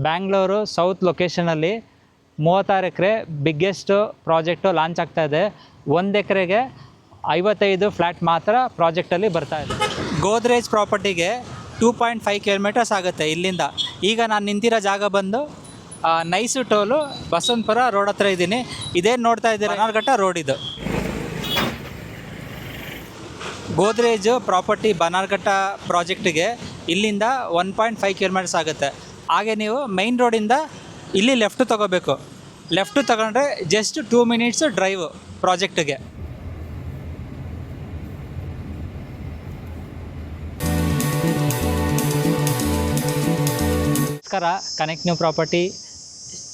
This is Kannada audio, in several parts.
ಬ್ಯಾಂಗ್ಳೂರು ಸೌತ್ ಲೊಕೇಶನಲ್ಲಿ 36 ಎಕರೆ ಬಿಗ್ಗೆಸ್ಟ್ ಪ್ರಾಜೆಕ್ಟು ಲಾಂಚ್ ಆಗ್ತಾ ಇದೆ. 1 ಎಕರೆಗೆ 55 ಫ್ಲ್ಯಾಟ್ ಮಾತ್ರ ಪ್ರಾಜೆಕ್ಟಲ್ಲಿ ಬರ್ತಾ ಇದೆ. ಗೋದ್ರೇಜ್ ಪ್ರಾಪರ್ಟಿಗೆ 2.5 ಕಿಲೋಮೀಟರ್ಸ್ ಆಗುತ್ತೆ ಇಲ್ಲಿಂದ. ಈಗ ನಾನು ನಿಂತಿರೋ ಜಾಗ ಬಂದು ನೈಸು ಟೋಲು ಬಸವನಪುರ ರೋಡ್ ಹತ್ರ ಇದ್ದೀನಿ. ಇದೇನು ನೋಡ್ತಾ ಇದ್ದೀರಾ, ಬನ್ನಾರಘಟ್ಟ ರೋಡ್ ಇದು. ಗೋದ್ರೇಜ್ ಪ್ರಾಪರ್ಟಿ ಬನ್ನಾರಘಟ್ಟ ಪ್ರಾಜೆಕ್ಟಿಗೆ ಇಲ್ಲಿಂದ 1.5 ಕಿಲೋಮೀಟರ್ಸ್ ಆಗುತ್ತೆ. ಹಾಗೆ ನೀವು ಮೈನ್ ರೋಡಿಂದ ಇಲ್ಲಿ ಲೆಫ್ಟ್ ತೊಗೋಬೇಕು. ಲೆಫ್ಟ್ ತಗೊಂಡ್ರೆ ಜಸ್ಟ್ 2 ಮಿನಿಟ್ಸು ಡ್ರೈವ್ ಪ್ರಾಜೆಕ್ಟಿಗೆ. ನಮಸ್ಕಾರ, ಕನೆಕ್ಟ್ ನ್ಯೂ ಪ್ರಾಪರ್ಟಿ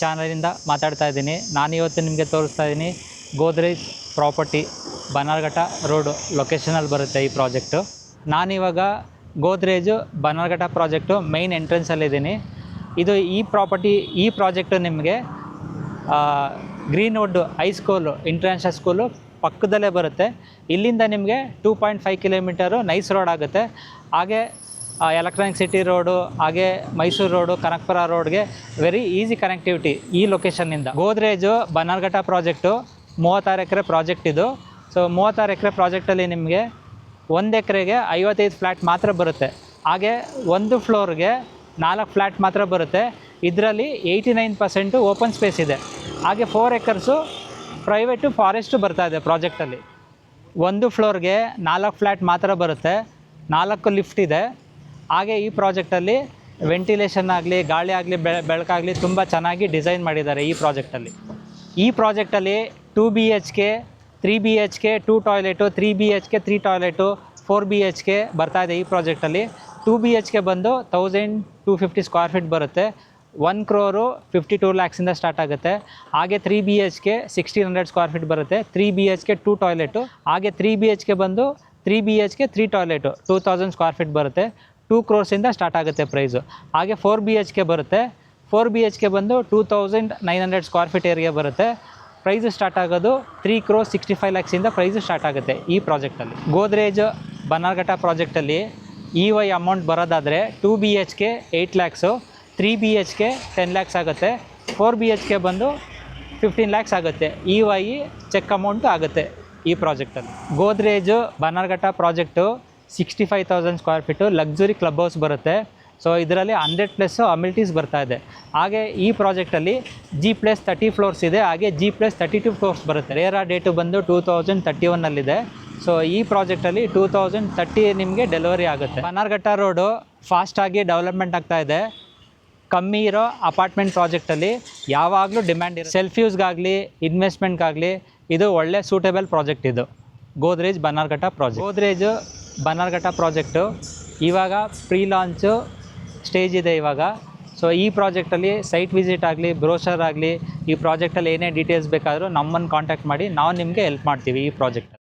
ಚಾನಲಿಂದ ಮಾತಾಡ್ತಾ ಇದ್ದೀನಿ. ನಾನಿವತ್ತು ನಿಮಗೆ ತೋರಿಸ್ತಾ ಇದ್ದೀನಿ ಗೋದ್ರೇಜ್ ಪ್ರಾಪರ್ಟಿ ಬನ್ನಾರಘಟ್ಟ ರೋಡು ಲೊಕೇಶನಲ್ಲಿ ಬರುತ್ತೆ ಈ ಪ್ರಾಜೆಕ್ಟು. ನಾನಿವಾಗ ಗೋದ್ರೇಜು ಬನ್ನಾರಘಟ್ಟ ಪ್ರಾಜೆಕ್ಟು ಮೈನ್ ಎಂಟ್ರೆನ್ಸಲ್ಲಿದ್ದೀನಿ. ಇದು ಈ ಪ್ರಾಜೆಕ್ಟು ನಿಮಗೆ ಗ್ರೀನ್ವುಡ್ ಹೈಸ್ಕೂಲು ಇಂಟರ್ನ್ಯಾಷನಲ್ ಸ್ಕೂಲು ಪಕ್ಕದಲ್ಲೇ ಬರುತ್ತೆ. ಇಲ್ಲಿಂದ ನಿಮಗೆ 2.5 ಕಿಲೋಮೀಟರು ನೈಸ್ ರೋಡ್ ಆಗುತ್ತೆ. ಹಾಗೆ ಎಲೆಕ್ಟ್ರಾನಿಕ್ ಸಿಟಿ ರೋಡು, ಹಾಗೆ ಮೈಸೂರು ರೋಡು, ಕನಕಪುರ ರೋಡ್ಗೆ ವೆರಿ ಈಸಿ ಕನೆಕ್ಟಿವಿಟಿ ಈ ಲೊಕೇಶನ್ನಿಂದ. ಗೋದ್ರೇಜು ಬನ್ನಾರಘಟ್ಟ ಪ್ರಾಜೆಕ್ಟು 36 ಎಕರೆ ಪ್ರಾಜೆಕ್ಟ್ ಇದು. ಸೊ 36 ಎಕರೆ ಪ್ರಾಜೆಕ್ಟಲ್ಲಿ ನಿಮಗೆ 1 ಎಕರೆಗೆ 55 ಫ್ಲ್ಯಾಟ್ ಮಾತ್ರ ಬರುತ್ತೆ. ಹಾಗೆ 1 ಫ್ಲೋರ್ಗೆ 4 ಫ್ಲ್ಯಾಟ್ ಮಾತ್ರ ಬರುತ್ತೆ. ಇದರಲ್ಲಿ 89% ಓಪನ್ ಸ್ಪೇಸ್ ಇದೆ. ಹಾಗೆ 4 ಎಕರ್ಸು ಪ್ರೈವೇಟು ಫಾರೆಸ್ಟು ಬರ್ತಾ ಇದೆ ಪ್ರಾಜೆಕ್ಟಲ್ಲಿ. 1 ಫ್ಲೋರ್ಗೆ 4 ಫ್ಲ್ಯಾಟ್ ಮಾತ್ರ ಬರುತ್ತೆ. 4 ಲಿಫ್ಟ್ ಇದೆ. ಹಾಗೆ ಈ ಪ್ರಾಜೆಕ್ಟಲ್ಲಿ ವೆಂಟಿಲೇಷನ್ ಆಗಲಿ, ಗಾಳಿ ಆಗಲಿ, ಬೆಳಕಾಗಲಿ ತುಂಬ ಚೆನ್ನಾಗಿ ಡಿಸೈನ್ ಮಾಡಿದ್ದಾರೆ ಈ ಪ್ರಾಜೆಕ್ಟಲ್ಲಿ. ಈ ಪ್ರಾಜೆಕ್ಟಲ್ಲಿ 2 BHK, 3 BHK 2 toilet, 3 BHK 3 toilet, 4 BHK ಬರ್ತಾ ಇದೆ ಈ ಪ್ರಾಜೆಕ್ಟಲ್ಲಿ. 2 BHK ಬಂದು 1250 ಸ್ಕ್ವೇರ್ ಫೀಟ್ ಬರುತ್ತೆ. 1 crore 52 lakhs ಸ್ಟಾರ್ಟ್ ಆಗುತ್ತೆ. ಹಾಗೆ 3 BHK 1600 ಸ್ಕ್ವೇರ್ ಫೀಟ್ ಬರುತ್ತೆ. 3 BHK 2 ಟಾಯ್ಲೆಟು. ಹಾಗೆ 3 BHK ಬಂದು 3 BHK 3 ಟಾಯ್ಲೆಟು 2000 ಸ್ಕ್ವೇರ್ ಫೀಟ್ ಬರುತ್ತೆ. 2 crores ಸ್ಟಾರ್ಟ್ ಆಗುತ್ತೆ ಪ್ರೈಸು. ಹಾಗೆ 4 BHK ಬರುತ್ತೆ. 4 BHK ಬಂದು 2900 ಸ್ಕ್ವೇರ್ ಫೀಟ್ ಏರಿಯಾ ಬರುತ್ತೆ. ಪ್ರೈಸು ಸ್ಟಾರ್ಟ್ ಆಗೋದು 3 crore 65 lakhs ಪ್ರೈಸು ಸ್ಟಾರ್ಟ್ ಆಗುತ್ತೆ ಈ ಪ್ರಾಜೆಕ್ಟಲ್ಲಿ. ಗೋದ್ರೇಜ್ ಬನ್ನಾರಘಟ್ಟ ಪ್ರಾಜೆಕ್ಟಲ್ಲಿ EY ಅಮೌಂಟ್ ಬರೋದಾದರೆ 2 BHK 8 lakhs, 3 BHK 10 lakhs ಆಗುತ್ತೆ. 4 BHK ಬಂದು 15 lakhs ಆಗುತ್ತೆ. EY ಚೆಕ್ ಅಮೌಂಟು ಆಗುತ್ತೆ ಈ ಪ್ರಾಜೆಕ್ಟಲ್ಲಿ. Godrej Bannerghatta project 65,000 square feet luxury club house ಬರುತ್ತೆ. ಸೊ ಇದರಲ್ಲಿ 100+ ಅಮಿನಿಟೀಸ್ ಬರ್ತಾ ಇದೆ. ಹಾಗೆ ಈ ಪ್ರಾಜೆಕ್ಟಲ್ಲಿ G+30 ಫ್ಲೋರ್ಸ್ ಇದೆ. ಹಾಗೆ G+32 ಫ್ಲೋರ್ಸ್ ಬರುತ್ತೆ. ರೇರಾ ಡೇಟು ಬಂದು 2031ನಲ್ಲಿದೆ. ಸೊ ಈ ಪ್ರಾಜೆಕ್ಟಲ್ಲಿ 2030 ನಿಮಗೆ ಡೆಲಿವರಿ ಆಗುತ್ತೆ. ಬನ್ನಾರಘಟ್ಟ ರೋಡು ಫಾಸ್ಟಾಗಿ ಡೆವಲಪ್ಮೆಂಟ್ ಆಗ್ತಾ ಇದೆ. ಕಮ್ಮಿ ಇರೋ ಅಪಾರ್ಟ್ಮೆಂಟ್ ಪ್ರಾಜೆಕ್ಟಲ್ಲಿ ಯಾವಾಗಲೂ ಡಿಮ್ಯಾಂಡ್ ಇರುತ್ತೆ. ಸೆಲ್ಫ್ ಯೂಸ್ಗಾಗಲಿ, ಇನ್ವೆಸ್ಟ್ಮೆಂಟ್ಗಾಗಲಿ ಇದು ಒಳ್ಳೆ ಸೂಟೇಬಲ್ ಪ್ರಾಜೆಕ್ಟ್ ಇದು ಗೋದ್ರೇಜ್ ಬನ್ನಾರಘಟ್ಟ ಪ್ರಾಜೆಕ್ಟ್. ಗೋದ್ರೇಜು ಬನ್ನಾರಘಟ್ಟ ಪ್ರಾಜೆಕ್ಟು ಇವಾಗ ಪ್ರೀ ಲಾಂಚು ಸ್ಟೇಜ್ ಇದೆ ಇವಾಗ. ಸೊ ಈ ಪ್ರಾಜೆಕ್ಟಲ್ಲಿ ಸೈಟ್ ವಿಸಿಟ್ ಆಗಲಿ, ಬ್ರೋಷರ್ ಆಗಲಿ, ಈ ಪ್ರಾಜೆಕ್ಟಲ್ಲಿ ಏನೇ ಡೀಟೇಲ್ಸ್ ಬೇಕಾದರೂ ನಮ್ಮನ್ನು ಕಾಂಟ್ಯಾಕ್ಟ್ ಮಾಡಿ, ನಾವು ನಿಮಗೆ ಹೆಲ್ಪ್ ಮಾಡ್ತೀವಿ ಈ ಪ್ರಾಜೆಕ್ಟಲ್ಲಿ.